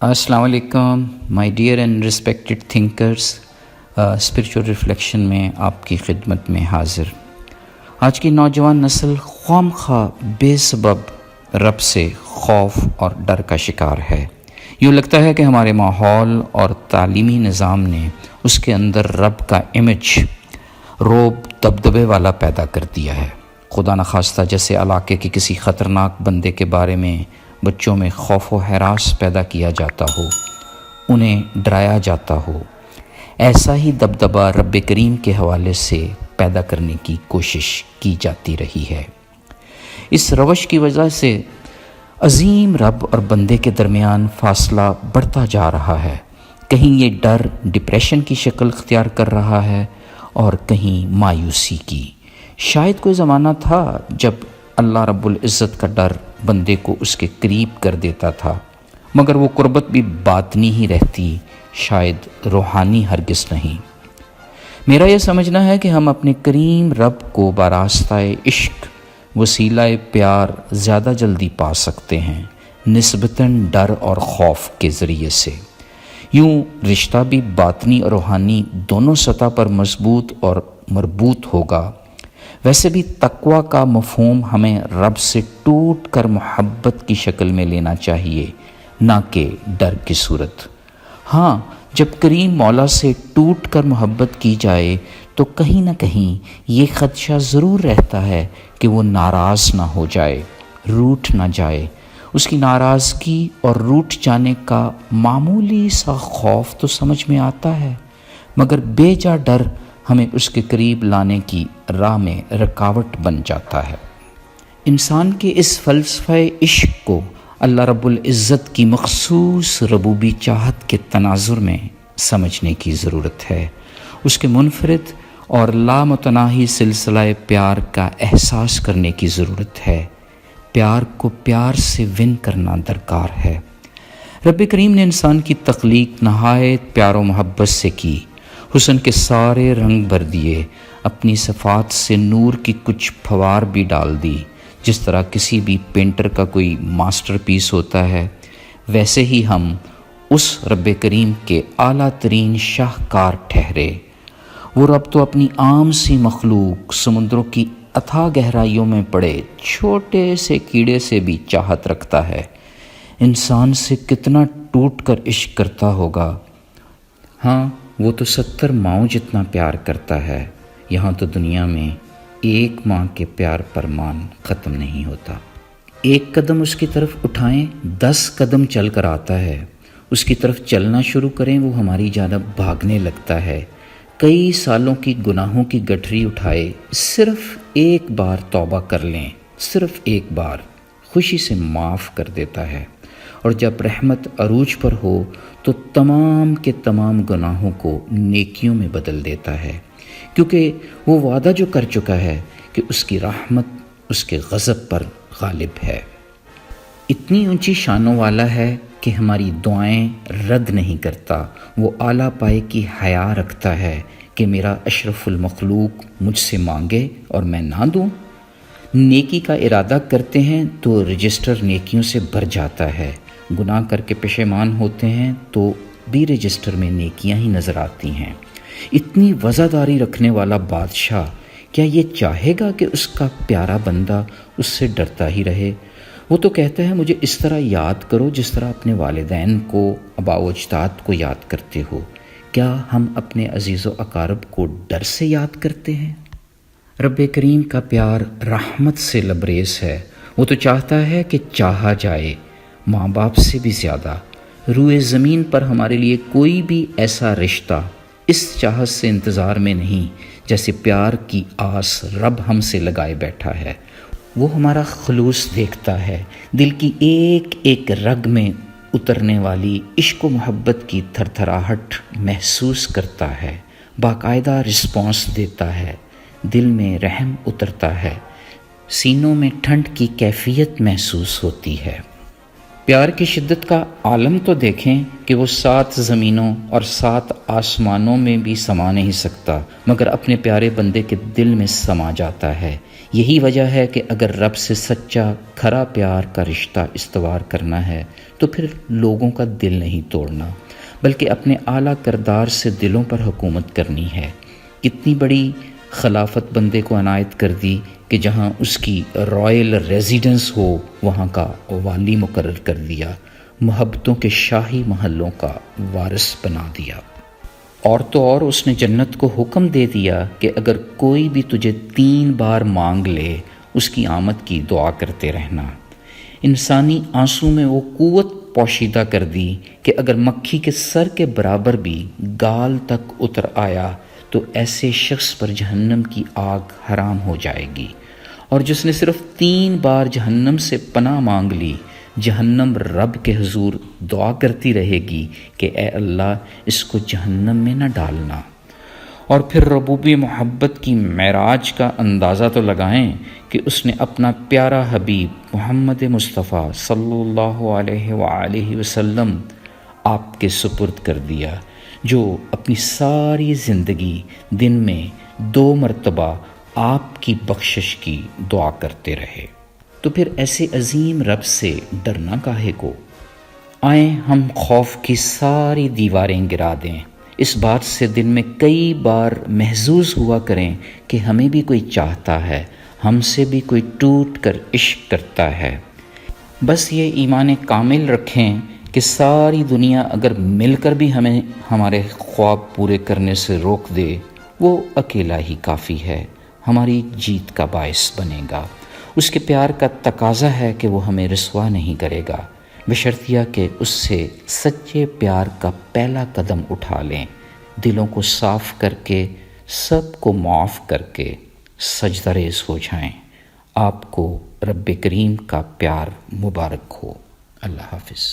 السلام علیکم my dear and respected thinkers, spiritual reflection میں آپ کی خدمت میں حاضر۔ آج کی نوجوان نسل خواہ مخواہ بے سبب رب سے خوف اور ڈر کا شکار ہے۔ یوں لگتا ہے کہ ہمارے ماحول اور تعلیمی نظام نے اس کے اندر رب کا امیج روب دبدبے والا پیدا کر دیا ہے۔ خدا نخواستہ جیسے علاقے کے کسی خطرناک بندے کے بارے میں بچوں میں خوف و ہراس پیدا کیا جاتا ہو، انہیں ڈرایا جاتا ہو، ایسا ہی دبدبہ رب کریم کے حوالے سے پیدا کرنے کی کوشش کی جاتی رہی ہے۔ اس روش کی وجہ سے عظیم رب اور بندے کے درمیان فاصلہ بڑھتا جا رہا ہے۔ کہیں یہ ڈر ڈپریشن کی شکل اختیار کر رہا ہے اور کہیں مایوسی کی۔ شاید کوئی زمانہ تھا جب اللہ رب العزت کا ڈر بندے کو اس کے قریب کر دیتا تھا، مگر وہ قربت بھی باطنی ہی رہتی، شاید روحانی ہرگز نہیں۔ میرا یہ سمجھنا ہے کہ ہم اپنے کریم رب کو باراستہ عشق وسیلہ پیار زیادہ جلدی پا سکتے ہیں نسبتاً ڈر اور خوف کے ذریعے سے۔ یوں رشتہ بھی باطنی اور روحانی دونوں سطح پر مضبوط اور مربوط ہوگا۔ ویسے بھی تقویٰ کا مفہوم ہمیں رب سے ٹوٹ کر محبت کی شکل میں لینا چاہیے، نہ کہ ڈر کی صورت۔ ہاں، جب کریم مولا سے ٹوٹ کر محبت کی جائے تو کہیں نہ کہیں یہ خدشہ ضرور رہتا ہے کہ وہ ناراض نہ ہو جائے، روٹھ نہ جائے۔ اس کی ناراضگی اور روٹھ جانے کا معمولی سا خوف تو سمجھ میں آتا ہے، مگر بے جا ڈر ہمیں اس کے قریب لانے کی راہ میں رکاوٹ بن جاتا ہے۔ انسان کے اس فلسفہ عشق کو اللہ رب العزت کی مخصوص ربوبی چاہت کے تناظر میں سمجھنے کی ضرورت ہے۔ اس کے منفرد اور لامتناہی سلسلہ پیار کا احساس کرنے کی ضرورت ہے۔ پیار کو پیار سے ون کرنا درکار ہے۔ رب کریم نے انسان کی تخلیق نہایت پیار و محبت سے کی، حسن کے سارے رنگ بھر دیے، اپنی صفات سے نور کی کچھ پھوار بھی ڈال دی۔ جس طرح کسی بھی پینٹر کا کوئی ماسٹر پیس ہوتا ہے، ویسے ہی ہم اس رب کریم کے اعلیٰ ترین شاہکار ٹھہرے۔ وہ رب تو اپنی عام سی مخلوق سمندروں کی اتھاہ گہرائیوں میں پڑے چھوٹے سے کیڑے سے بھی چاہت رکھتا ہے۔ انسان سے کتنا ٹوٹ کر عشق کرتا ہوگا۔ ہاں، وہ تو 70 ماؤں جتنا پیار کرتا ہے۔ یہاں تو دنیا میں ایک ماں کے پیار پر مان ختم نہیں ہوتا۔ ایک قدم اس کی طرف اٹھائیں 10 قدم چل کر آتا ہے۔ اس کی طرف چلنا شروع کریں وہ ہماری جانب بھاگنے لگتا ہے۔ کئی سالوں کی گناہوں کی گٹھری اٹھائے، صرف ایک بار توبہ کر لیں، صرف ایک بار، خوشی سے معاف کر دیتا ہے۔ اور جب رحمت عروج پر ہو تو تمام کے تمام گناہوں کو نیکیوں میں بدل دیتا ہے، کیونکہ وہ وعدہ جو کر چکا ہے کہ اس کی رحمت اس کے غضب پر غالب ہے۔ اتنی اونچی شانوں والا ہے کہ ہماری دعائیں رد نہیں کرتا۔ وہ اعلیٰ پائے کی حیا رکھتا ہے کہ میرا اشرف المخلوق مجھ سے مانگے اور میں نہ دوں۔ نیکی کا ارادہ کرتے ہیں تو رجسٹر نیکیوں سے بھر جاتا ہے، گناہ کر کے پشیمان ہوتے ہیں تو بھی رجسٹر میں نیکیاں ہی نظر آتی ہیں۔ اتنی وزاداری رکھنے والا بادشاہ کیا یہ چاہے گا کہ اس کا پیارا بندہ اس سے ڈرتا ہی رہے؟ وہ تو کہتا ہے مجھے اس طرح یاد کرو جس طرح اپنے والدین کو، آباء و اجداد کو یاد کرتے ہو۔ کیا ہم اپنے عزیز و اقارب کو ڈر سے یاد کرتے ہیں؟ رب کریم کا پیار رحمت سے لبریز ہے۔ وہ تو چاہتا ہے کہ چاہا جائے، ماں باپ سے بھی زیادہ۔ روئے زمین پر ہمارے لیے کوئی بھی ایسا رشتہ اس چاہت سے انتظار میں نہیں جیسے پیار کی آس رب ہم سے لگائے بیٹھا ہے۔ وہ ہمارا خلوص دیکھتا ہے، دل کی ایک ایک رگ میں اترنے والی عشق و محبت کی تھر تھراہٹ محسوس کرتا ہے، باقاعدہ رسپانس دیتا ہے، دل میں رحم اترتا ہے، سینوں میں ٹھنڈ کی کیفیت محسوس ہوتی ہے۔ پیار کی شدت کا عالم تو دیکھیں کہ وہ 7 زمینوں اور 7 آسمانوں میں بھی سما نہیں سکتا، مگر اپنے پیارے بندے کے دل میں سما جاتا ہے۔ یہی وجہ ہے کہ اگر رب سے سچا کھرا پیار کا رشتہ استوار کرنا ہے تو پھر لوگوں کا دل نہیں توڑنا، بلکہ اپنے اعلیٰ کردار سے دلوں پر حکومت کرنی ہے۔ کتنی بڑی خلافت بندے کو عنایت کر دی کہ جہاں اس کی رائل ریزیڈنس ہو وہاں کا والی مقرر کر دیا، محبتوں کے شاہی محلوں کا وارث بنا دیا۔ اور تو اور اس نے جنت کو حکم دے دیا کہ اگر کوئی بھی تجھے 3 بار مانگ لے اس کی آمد کی دعا کرتے رہنا۔ انسانی آنسوں میں وہ قوت پوشیدہ کر دی کہ اگر مکھی کے سر کے برابر بھی گال تک اتر آیا تو ایسے شخص پر جہنم کی آگ حرام ہو جائے گی، اور جس نے صرف 3 بار جہنم سے پناہ مانگ لی، جہنم رب کے حضور دعا کرتی رہے گی کہ اے اللہ اس کو جہنم میں نہ ڈالنا۔ اور پھر ربوبی محبت کی معراج کا اندازہ تو لگائیں کہ اس نے اپنا پیارا حبیب محمد مصطفیٰ صلی اللہ علیہ وآلہ وسلم آپ کے سپرد کر دیا، جو اپنی ساری زندگی دن میں 2 مرتبہ آپ کی بخشش کی دعا کرتے رہے۔ تو پھر ایسے عظیم رب سے ڈرنا کاہے کو؟ آئیں ہم خوف کی ساری دیواریں گرا دیں، اس بات سے دن میں کئی بار محظوظ ہوا کریں کہ ہمیں بھی کوئی چاہتا ہے، ہم سے بھی کوئی ٹوٹ کر عشق کرتا ہے۔ بس یہ ایمان کامل رکھیں کہ ساری دنیا اگر مل کر بھی ہمیں ہمارے خواب پورے کرنے سے روک دے، وہ اکیلا ہی کافی ہے، ہماری جیت کا باعث بنے گا۔ اس کے پیار کا تقاضا ہے کہ وہ ہمیں رسوا نہیں کرے گا، بشرطیہ کہ اس سے سچے پیار کا پہلا قدم اٹھا لیں، دلوں کو صاف کر کے، سب کو معاف کر کے سجدہ ریز ہو جائیں۔ آپ کو رب کریم کا پیار مبارک ہو۔ اللہ حافظ۔